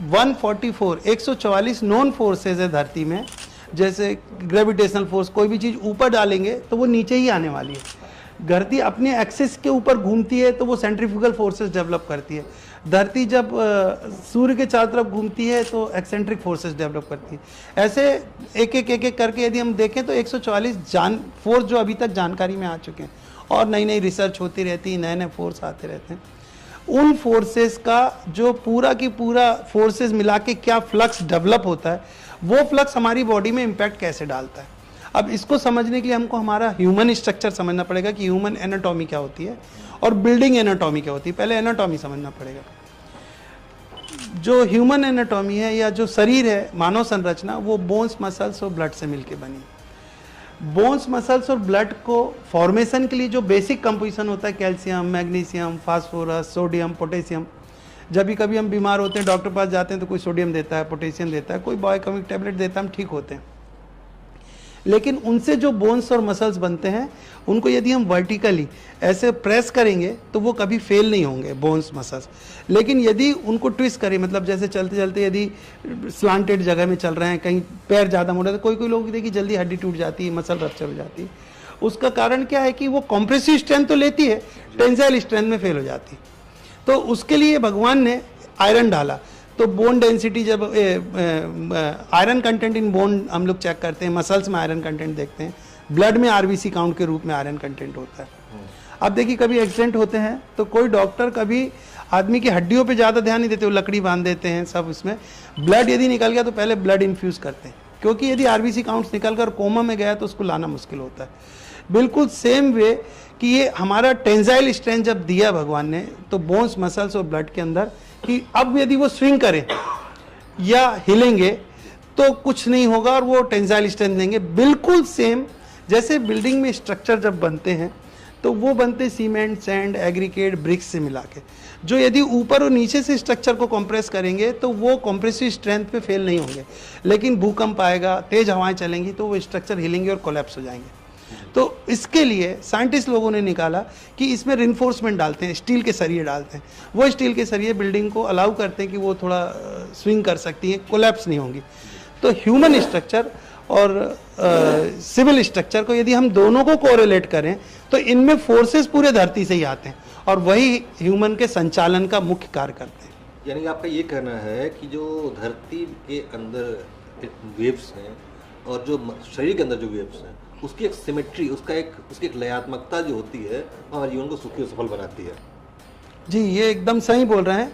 144 non forces है धरती में, जैसे ग्रेविटेशनल फोर्स, कोई भी चीज़ ऊपर डालेंगे तो वो नीचे ही आने वाली है। धरती अपने एक्सिस के ऊपर घूमती है तो वो सेंट्रीफ्यूगल फोर्सेस डेवलप करती है। धरती जब सूर्य के चारों तरफ घूमती है तो एक्सेंट्रिक फोर्सेस डेवलप करती है। ऐसे एक एक करके यदि हम देखें तो 144 फोर्स जो अभी तक जानकारी में आ चुके हैं, और नई नई रिसर्च होती रहती है, नए नए फोर्स आते रहते हैं। उन फोर्सेस का जो पूरा की पूरा फोर्सेस मिला के क्या फ्लक्स डेवलप होता है, वो फ्लक्स हमारी बॉडी में इम्पैक्ट कैसे डालता है। अब इसको समझने के लिए हमको हमारा ह्यूमन स्ट्रक्चर समझना पड़ेगा कि ह्यूमन एनाटॉमी क्या होती है और बिल्डिंग एनाटॉमी क्या होती है। पहले एनाटॉमी समझना पड़ेगा। जो ह्यूमन एनाटॉमी है या जो शरीर है, मानव संरचना, वो बोन्स, मसल्स और ब्लड से मिलके बनी है। बोन्स, मसल्स और ब्लड को फॉर्मेशन के लिए जो बेसिक कंपोजिशन होता है, calcium, magnesium, phosphorus, sodium, potassium. जब भी कभी हम बीमार होते हैं, डॉक्टर के पास जाते हैं तो कोई सोडियम देता है, पोटेशियम देता है, कोई बायोकेमिक टैबलेट देता है, हम ठीक होते हैं। लेकिन उनसे जो बोन्स और मसल्स बनते हैं, उनको यदि हम वर्टिकली ऐसे प्रेस करेंगे तो वो कभी फेल नहीं होंगे, बोन्स, मसल्स। लेकिन यदि उनको ट्विस्ट करें, मतलब जैसे चलते चलते यदि स्लांटेड जगह में चल रहे हैं, कहीं पैर ज़्यादा मोड़ा, तो कोई लोग देखिए जल्दी हड्डी टूट जाती है, मसल रप्चर हो जाती है। उसका कारण क्या है कि वो कॉम्प्रेसिव स्ट्रेंथ तो लेती है, टेंसाइल स्ट्रेंथ में फेल हो जाती है। तो उसके लिए भगवान ने आयरन डाला। तो बोन डेंसिटी, जब आयरन कंटेंट इन बोन हम लोग चेक करते हैं, मसल्स में आयरन कंटेंट देखते हैं, ब्लड में आरबीसी काउंट के रूप में आयरन कंटेंट होता है। अब देखिए कभी एक्सीडेंट होते हैं तो कोई डॉक्टर कभी आदमी की हड्डियों पे ज़्यादा ध्यान नहीं देते, वो लकड़ी बांध देते हैं सब। इसमें ब्लड यदि निकल गया तो पहले ब्लड इन्फ्यूज़ करते हैं, क्योंकि यदि आरबीसी काउंट्स निकल कर कोमा में गया तो उसको लाना मुश्किल होता है। बिल्कुल सेम वे कि ये हमारा टेंसाइल स्ट्रेंथ जब दिया भगवान ने, तो बोन्स, मसल्स और ब्लड के अंदर, कि अब यदि वो स्विंग करें या हिलेंगे तो कुछ नहीं होगा और वो टेंसाइल स्ट्रेंथ देंगे। बिल्कुल सेम जैसे बिल्डिंग में स्ट्रक्चर जब बनते हैं तो वो बनते सीमेंट, सैंड, एग्रीगेट, ब्रिक्स से मिला के। जो यदि ऊपर और नीचे से स्ट्रक्चर को कंप्रेस करेंगे तो वो कंप्रेसिव स्ट्रेंथ पे फेल नहीं होंगे, लेकिन भूकंप आएगा, तेज हवाएं चलेंगी तो वो स्ट्रक्चर हिलेंगे और कोलैप्स हो जाएंगे। तो इसके लिए साइंटिस्ट लोगों ने निकाला कि इसमें रिइंफोर्समेंट डालते हैं, स्टील के सरिये डालते हैं। वो स्टील के सरिये बिल्डिंग को अलाउ करते हैं कि वो थोड़ा स्विंग कर सकती है, कोलैप्स नहीं होंगी। तो ह्यूमन स्ट्रक्चर और सिविल स्ट्रक्चर को यदि हम दोनों को कोरिलेट करें तो इनमें फोर्सेस पूरे धरती से ही आते हैं और वही ह्यूमन के संचालन का मुख्य कार्य करते हैं। यानी आपका ये कहना है कि जो धरती के अंदर वेव्स हैं और जो शरीर के अंदर जो वेव्स हैं, उसकी एक सिमेट्री, उसकी एक लयात्मकता जो होती है, हमारे जीवन को सुखी और सफल बनाती है। जी, ये एकदम सही बोल रहे हैं।